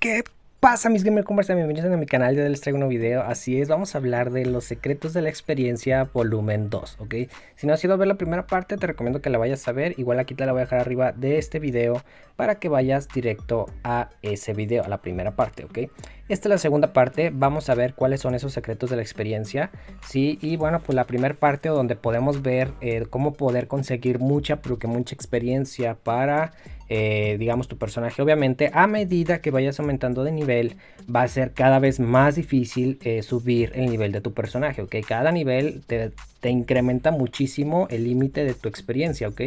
¿Qué pasa, mis gamer conversa? Bienvenidos a mi canal. Ya les traigo un nuevo video. Así es, vamos a hablar de los secretos de la experiencia volumen 2, ¿ok? Si no has ido a ver la primera parte, te recomiendo que la vayas a ver. Igual aquí te la voy a dejar arriba de este video para que vayas directo a ese video, a la primera parte, ¿ok? Esta es la segunda parte. Vamos a ver cuáles son esos secretos de la experiencia, ¿sí? Y bueno, pues la primera parte donde podemos ver cómo poder conseguir mucha, pero que mucha experiencia para... digamos, tu personaje. Obviamente, a medida que vayas aumentando de nivel, va a ser cada vez más difícil subir el nivel de tu personaje, ¿ok? Cada nivel te incrementa muchísimo el límite de tu experiencia, ¿ok?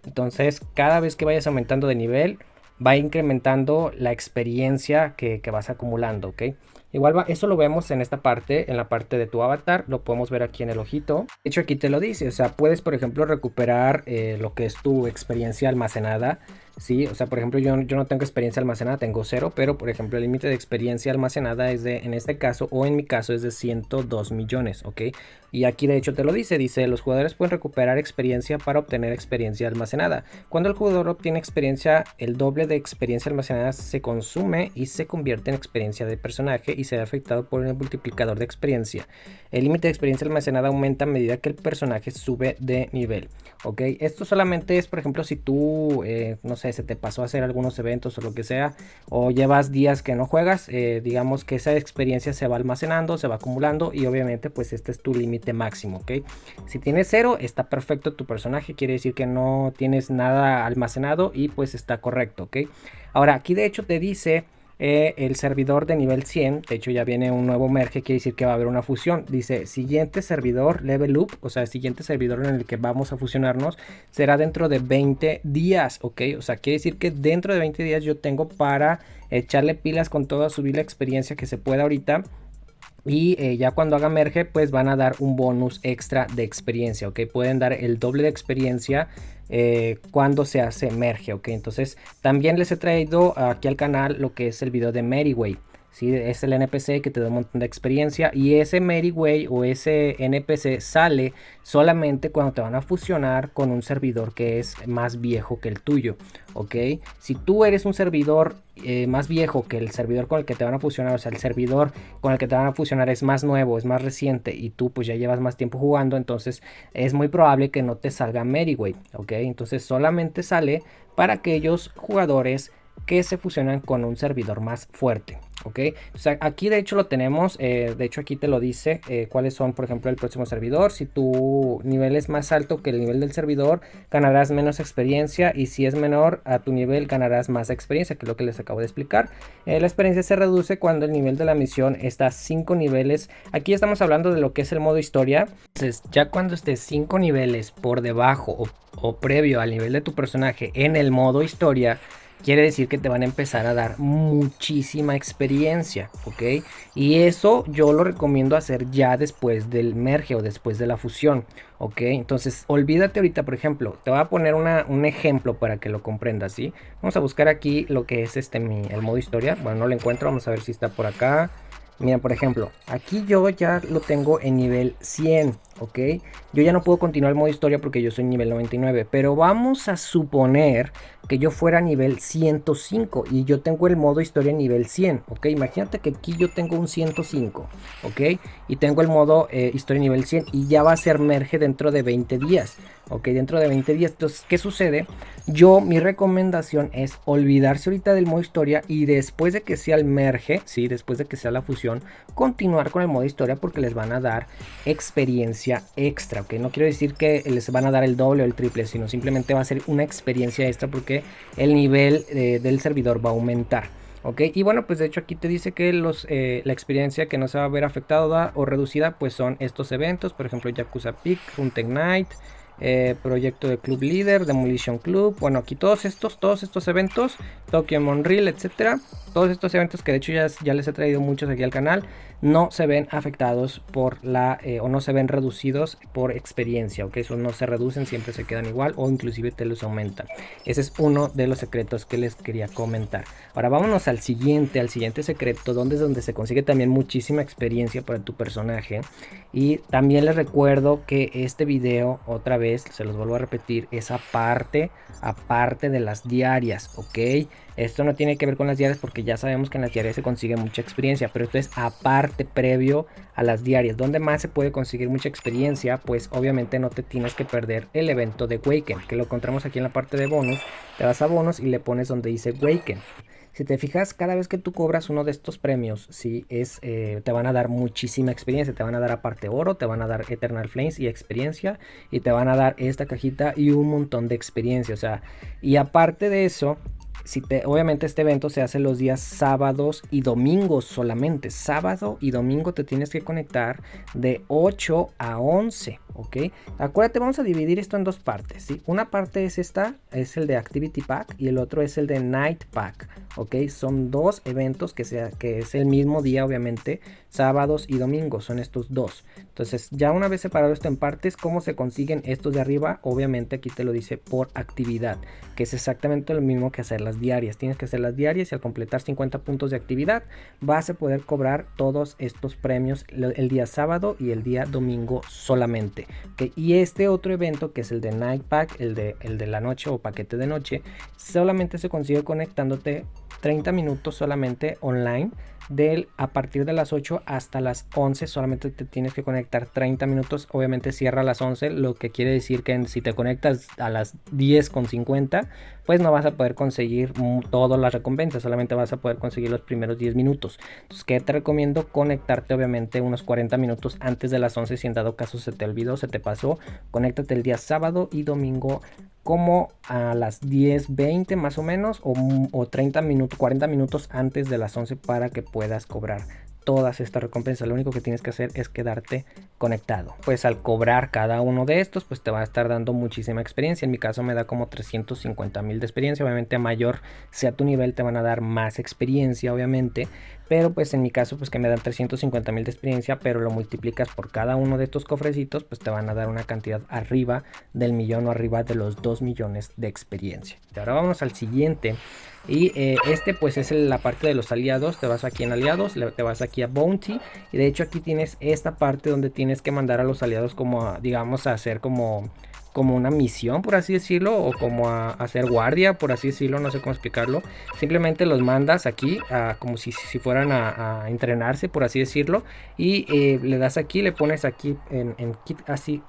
Entonces, cada vez que vayas aumentando de nivel, va incrementando la experiencia que vas acumulando, ¿ok? Igual eso lo vemos en esta parte, en la parte de tu avatar, lo podemos ver aquí en el ojito. De hecho, aquí te lo dice, o sea, puedes, por ejemplo, recuperar lo que es tu experiencia almacenada. Sí, o sea, por ejemplo, yo no tengo experiencia almacenada, tengo 0, pero por ejemplo, el límite de experiencia almacenada es de, en este caso, o en mi caso, es de 102 millones, ¿ok? Y aquí de hecho te lo dice, los jugadores pueden recuperar experiencia para obtener experiencia almacenada. Cuando el jugador obtiene experiencia, el doble de experiencia almacenada se consume y se convierte en experiencia de personaje y se ve afectado por el multiplicador de experiencia. El límite de experiencia almacenada aumenta a medida que el personaje sube de nivel, ¿ok? Esto solamente es, por ejemplo, si tú, no sé, se te pasó a hacer algunos eventos o lo que sea, o llevas días que no juegas, digamos que esa experiencia se va almacenando, se va acumulando y obviamente pues este es tu límite máximo, ¿ok? Si tienes 0, está perfecto tu personaje, quiere decir que no tienes nada almacenado y pues está correcto, ¿ok? Ahora aquí de hecho te dice... el servidor de nivel 100, de hecho ya viene un nuevo merge, quiere decir que va a haber una fusión. Dice siguiente servidor level up, o sea, siguiente servidor en el que vamos a fusionarnos será dentro de 20 días, ok. O sea, quiere decir que dentro de 20 días yo tengo para echarle pilas con todo, subir la experiencia que se pueda ahorita. Y ya cuando haga merge, pues van a dar un bonus extra de experiencia, ok. Pueden dar el doble de experiencia cuando se hace merge, ok. Entonces también les he traído aquí al canal lo que es el video de Meryway. ¿Sí? Es el NPC que te da un montón de experiencia y ese Meryway o ese NPC sale solamente cuando te van a fusionar con un servidor que es más viejo que el tuyo, ok. Si tú eres un servidor más viejo que el servidor con el que te van a fusionar, o sea, el servidor con el que te van a fusionar es más nuevo, es más reciente y tú pues ya llevas más tiempo jugando, entonces es muy probable que no te salga Meryway, ok. Entonces solamente sale para aquellos jugadores que se fusionan con un servidor más fuerte, ok. O sea, aquí de hecho lo tenemos, de hecho aquí te lo dice cuáles son, por ejemplo, el próximo servidor. Si tu nivel es más alto que el nivel del servidor, ganarás menos experiencia, y si es menor a tu nivel, ganarás más experiencia, que es lo que les acabo de explicar. La experiencia se reduce cuando el nivel de la misión está a 5 niveles. Aquí estamos hablando de lo que es el modo historia. Entonces, ya cuando estés 5 niveles por debajo o previo al nivel de tu personaje en el modo historia, quiere decir que te van a empezar a dar muchísima experiencia, ¿ok? Y eso yo lo recomiendo hacer ya después del merge o después de la fusión, ¿ok? Entonces, olvídate ahorita, por ejemplo, te voy a poner un ejemplo para que lo comprendas, ¿sí? Vamos a buscar aquí lo que es el modo historia. Bueno, no lo encuentro, vamos a ver si está por acá. Mira, por ejemplo, aquí yo ya lo tengo en nivel 100, ¿ok? Yo ya no puedo continuar el modo historia porque yo soy nivel 99, pero vamos a suponer que yo fuera nivel 105 y yo tengo el modo historia nivel 100, ¿ok? Imagínate que aquí yo tengo un 105, ¿ok? Y tengo el modo historia nivel 100 y ya va a ser merge dentro de 20 días, ¿ok? Dentro de 20 días. Entonces, ¿qué sucede? Mi recomendación es olvidarse ahorita del modo historia y después de que sea el merge, ¿sí? Después de que sea la fusión, continuar con el modo historia porque les van a dar experiencia extra, ¿ok? No quiero decir que les van a dar el doble o el triple, sino simplemente va a ser una experiencia extra porque el nivel del servidor va a aumentar, ¿ok? Y bueno, pues de hecho aquí te dice que la experiencia que no se va a ver afectada o reducida pues son estos eventos, por ejemplo Yakuza Peak, Runtech Night, proyecto de Club Líder, Demolition Club. Bueno, aquí todos estos eventos, Tokyo Monreal, etcétera, todos estos eventos que de hecho ya les he traído muchos aquí al canal, no se ven afectados por o no se ven reducidos por experiencia, ok. Eso no se reducen, siempre se quedan igual o inclusive te los aumentan. Ese es uno de los secretos que les quería comentar. Ahora vámonos al siguiente secreto, donde se consigue también muchísima experiencia para tu personaje. Y también les recuerdo que este video otra vez es, se los vuelvo a repetir, es aparte de las diarias, ¿ok? Esto no tiene que ver con las diarias porque ya sabemos que en las diarias se consigue mucha experiencia, pero esto es aparte, previo a las diarias. ¿Dónde más se puede conseguir mucha experiencia? Pues obviamente no te tienes que perder el evento de Waken, que lo encontramos aquí en la parte de bonus. Te vas a bonus y le pones donde dice Waken. Si te fijas, cada vez que tú cobras uno de estos premios, sí, te van a dar muchísima experiencia. Te van a dar aparte oro, te van a dar Eternal Flames y experiencia, y te van a dar esta cajita y un montón de experiencia. O sea, y aparte de eso, obviamente este evento se hace los días sábados y domingos solamente. Sábado y domingo te tienes que conectar de 8 a 11, ¿ok? Acuérdate, vamos a dividir esto en dos partes, ¿sí? Una parte es esta, es el de Activity Pack, y el otro es el de Night Pack, ¿ok? Son dos eventos que es el mismo día, obviamente, sábados y domingos, son estos dos. Entonces, ya una vez separado esto en partes, ¿cómo se consiguen estos de arriba? Obviamente aquí te lo dice por actividad, que es exactamente lo mismo que hacer las diarias. Tienes que hacer las diarias y al completar 50 puntos de actividad vas a poder cobrar todos estos premios el día sábado y el día domingo solamente, ¿okay? Y este otro evento, que es el de Night Pack, el de la noche o paquete de noche, solamente se consigue conectándote 30 minutos solamente online. A partir de las 8 hasta las 11 solamente te tienes que conectar 30 minutos. Obviamente cierra a las 11, lo que quiere decir que si te conectas a las 10:50, pues no vas a poder conseguir todas las recompensas, solamente vas a poder conseguir los primeros 10 minutos. Entonces, ¿qué te recomiendo? Conectarte obviamente unos 40 minutos antes de las 11, si en dado caso se te olvidó, se te pasó. Conéctate el día sábado y domingo como a las 10:20 más o menos, o 30 minutos, 40 minutos antes de las 11, para que puedas cobrar todas estas recompensas. Lo único que tienes que hacer es quedarte conectado. Pues al cobrar cada uno de estos, pues te va a estar dando muchísima experiencia. En mi caso me da como 350,000 de experiencia. Obviamente a mayor sea tu nivel, te van a dar más experiencia, obviamente. Pero pues en mi caso, pues que me dan 350,000 de experiencia, pero lo multiplicas por cada uno de estos cofrecitos, pues te van a dar una cantidad arriba del millón o arriba de los 2 millones de experiencia. Y ahora vamos al siguiente. Y este pues es la parte de los aliados. Te vas aquí en aliados, te vas aquí a Bounty, y de hecho aquí tienes esta parte donde tienes que mandar a los aliados como digamos a hacer como una misión, por así decirlo, o como a hacer guardia, por así decirlo, no sé cómo explicarlo. Simplemente los mandas aquí como si fueran a entrenarse, por así decirlo, y le das aquí, le pones aquí en Kit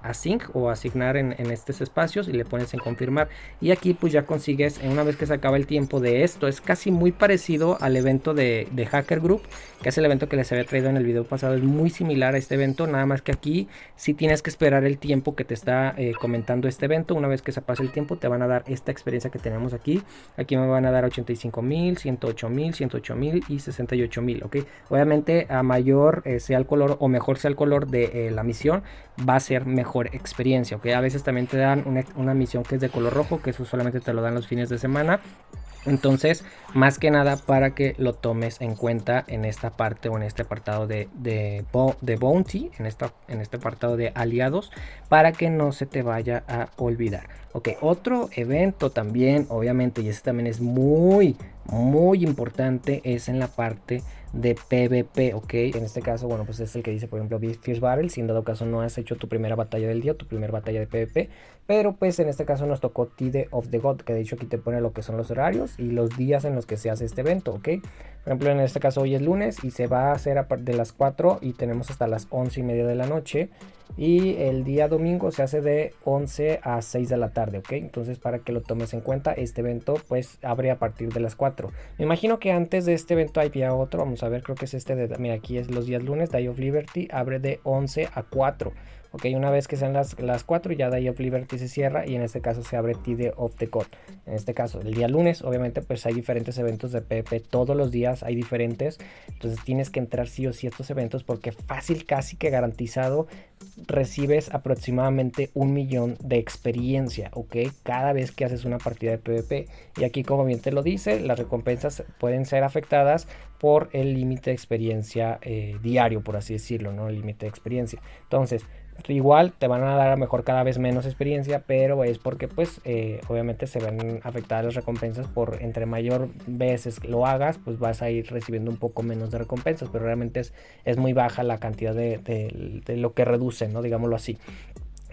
Async o asignar en estos espacios, y le pones en confirmar, y aquí pues ya consigues, una vez que se acaba el tiempo de esto, es casi muy parecido al evento de Hacker Group, que es el evento que les había traído en el video pasado. Es muy similar a este evento, nada más que aquí sí tienes que esperar el tiempo que te está comentando este evento. Una vez que se pase el tiempo, te van a dar esta experiencia que tenemos aquí. Aquí me van a dar 85,000, 108,000, 108,000 y 68,000, ¿ok? Obviamente a mayor sea el color o mejor sea el color de la misión, va a ser mejor experiencia, ¿ok? A veces también te dan una misión que es de color rojo, que eso solamente te lo dan los fines de semana. Entonces, más que nada para que lo tomes en cuenta en esta parte o en este apartado de Bounty, en este apartado de aliados, para que no se te vaya a olvidar. Ok, otro evento también, obviamente, y este también es muy importante, es en la parte de PvP, ok. En este caso, bueno, pues es el que dice, por ejemplo, Fierce Battle. Si en dado caso no has hecho tu primera batalla del día, tu primera batalla de PvP, pero pues en este caso nos tocó Tide of the God, que de hecho aquí te pone lo que son los horarios y los días en los que se hace este evento, ok. Por ejemplo, en este caso hoy es lunes y se va a hacer de las 4 y tenemos hasta las 11:30 de la noche. Y el día domingo se hace de 11 a 6 de la tarde, ok. Entonces, para que lo tomes en cuenta, este evento pues abre a partir de las 4. Me imagino que antes de este evento había otro, vamos a ver, creo que es este de, mira, aquí es los días lunes, Day of Liberty abre de 11 a 4. Ok, una vez que sean las 4, ya Day of Liberty se cierra y en este caso se abre Tide of the God. En este caso, el día lunes, obviamente, pues hay diferentes eventos de PvP, todos los días hay diferentes. Entonces tienes que entrar sí o sí a estos eventos porque fácil, casi que garantizado, recibes aproximadamente 1 millón de experiencia, ok, cada vez que haces una partida de PvP. Y aquí, como bien te lo dice, las recompensas pueden ser afectadas por el límite de experiencia diario, por así decirlo, ¿no? El límite de experiencia. Entonces, igual te van a dar a lo mejor cada vez menos experiencia, pero es porque pues obviamente se ven afectadas las recompensas por entre mayor veces lo hagas, pues vas a ir recibiendo un poco menos de recompensas, pero realmente es muy baja la cantidad de lo que reducen, ¿no? Digámoslo así.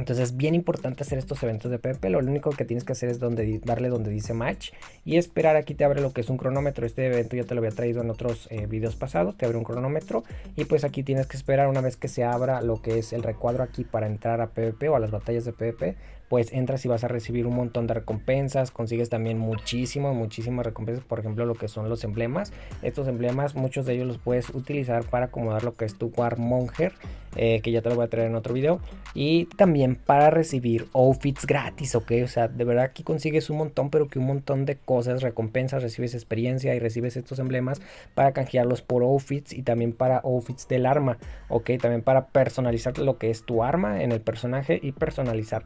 Entonces es bien importante hacer estos eventos de PvP. Lo único que tienes que hacer es darle donde dice match y esperar. Aquí te abre lo que es un cronómetro. Este evento ya te lo había traído en otros videos pasados. Te abre un cronómetro y pues aquí tienes que esperar una vez que se abra lo que es el recuadro aquí para entrar a PvP o a las batallas de PvP. Pues entras y vas a recibir un montón de recompensas. Consigues también muchísimas recompensas. Por ejemplo, lo que son los emblemas. Estos emblemas, muchos de ellos los puedes utilizar para acomodar lo que es tu Warmonger, que ya te lo voy a traer en otro video. Y también para recibir outfits gratis, ok. O sea, de verdad aquí consigues un montón, pero que un montón de cosas, recompensas, recibes experiencia y recibes estos emblemas para canjearlos por outfits y también para outfits del arma, ok. También para personalizar lo que es tu arma en el personaje y personalizar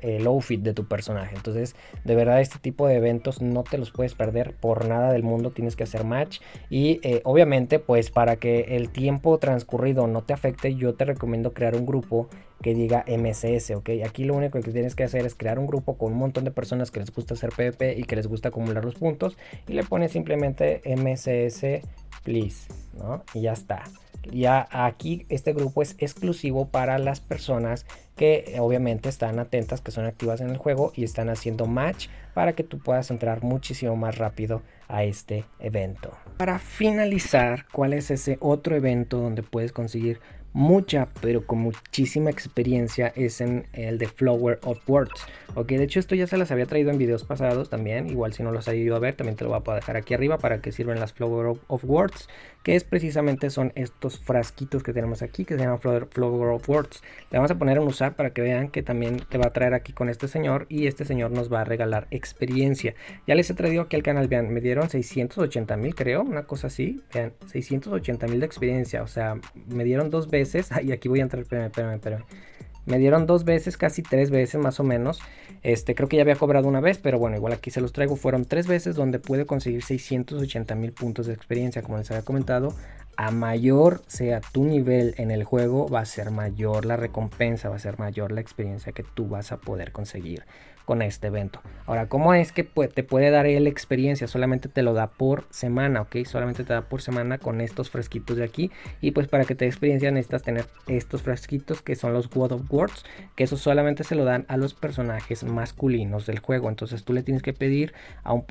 el outfit de tu personaje. Entonces, de verdad, este tipo de eventos no te los puedes perder por nada del mundo. Tienes que hacer match y obviamente, pues para que el tiempo transcurrido no te afecte, yo te recomiendo crear un grupo que diga MCS, ok. Aquí lo único que tienes que hacer es crear un grupo con un montón de personas que les gusta hacer PvP y que les gusta acumular los puntos y le pones simplemente MCS please, ¿no? Y ya está. Ya aquí este grupo es exclusivo para las personas que obviamente están atentas, que son activas en el juego y están haciendo match para que tú puedas entrar muchísimo más rápido a este evento. Para finalizar, ¿cuál es ese otro evento donde puedes conseguir mucha, pero con muchísima experiencia? Es en el de Flower of Words, ok. De hecho esto ya se las había traído en videos pasados también, igual si no los has ido a ver también te lo voy a dejar aquí arriba para que sirven las Flower of Words, que es precisamente son estos frasquitos que tenemos aquí que se llaman Flower of Words. Le vamos a poner en usar para que vean que también te va a traer aquí con este señor y este señor nos va a regalar experiencia. Ya les he traído aquí al canal, vean, me dieron 680,000 creo, una cosa así, vean, 680,000 de experiencia, o sea, me dieron 2 veces, y aquí voy a entrar, espérame. Me dieron 2 veces, casi 3 veces más o menos. Creo que ya había cobrado una vez, pero bueno, igual aquí se los traigo. Fueron 3 veces donde pude conseguir 680,000 puntos de experiencia. Como les había comentado, a mayor sea tu nivel en el juego, va a ser mayor la recompensa, va a ser mayor la experiencia que tú vas a poder conseguir con este evento. Ahora, ¿cómo es que te puede dar la experiencia? Solamente te lo da por semana, ok. Solamente te da por semana con estos fresquitos de aquí. Y pues para que te dé experiencia necesitas tener estos fresquitos que son los God of Words, que eso solamente se lo dan a los personajes masculinos del juego. Entonces tú le tienes que pedir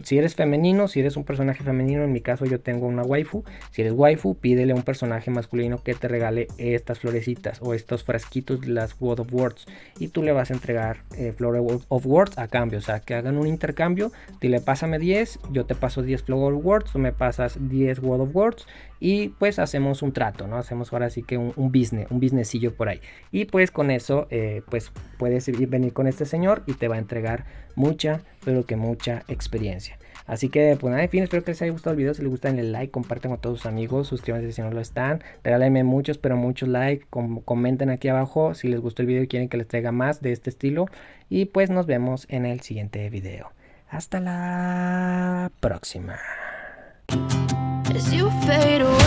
si eres femenino, si eres un personaje femenino, en mi caso yo tengo una waifu. Si eres waifu, pídele a un personaje masculino que te regale estas florecitas o estos frasquitos de las God of Words y tú le vas a entregar Flower of Words a cambio. O sea, que hagan un intercambio. Dile, pásame 10, yo te paso 10 Flower of Words, tú me pasas 10 God of Words y pues hacemos un trato, ¿no? Hacemos ahora sí que un businessillo por ahí. Y pues con eso, pues puedes venir con este señor y te va a entregar mucha, pero que mucha experiencia. Así que pues nada, en fin, espero que les haya gustado el video. Si les gusta, denle like, compartan con todos sus amigos, suscríbanse si no lo están, regálenme muchos, pero muchos likes, comenten aquí abajo si les gustó el video y quieren que les traiga más de este estilo. Y pues nos vemos en el siguiente video. Hasta la próxima. As you fade away.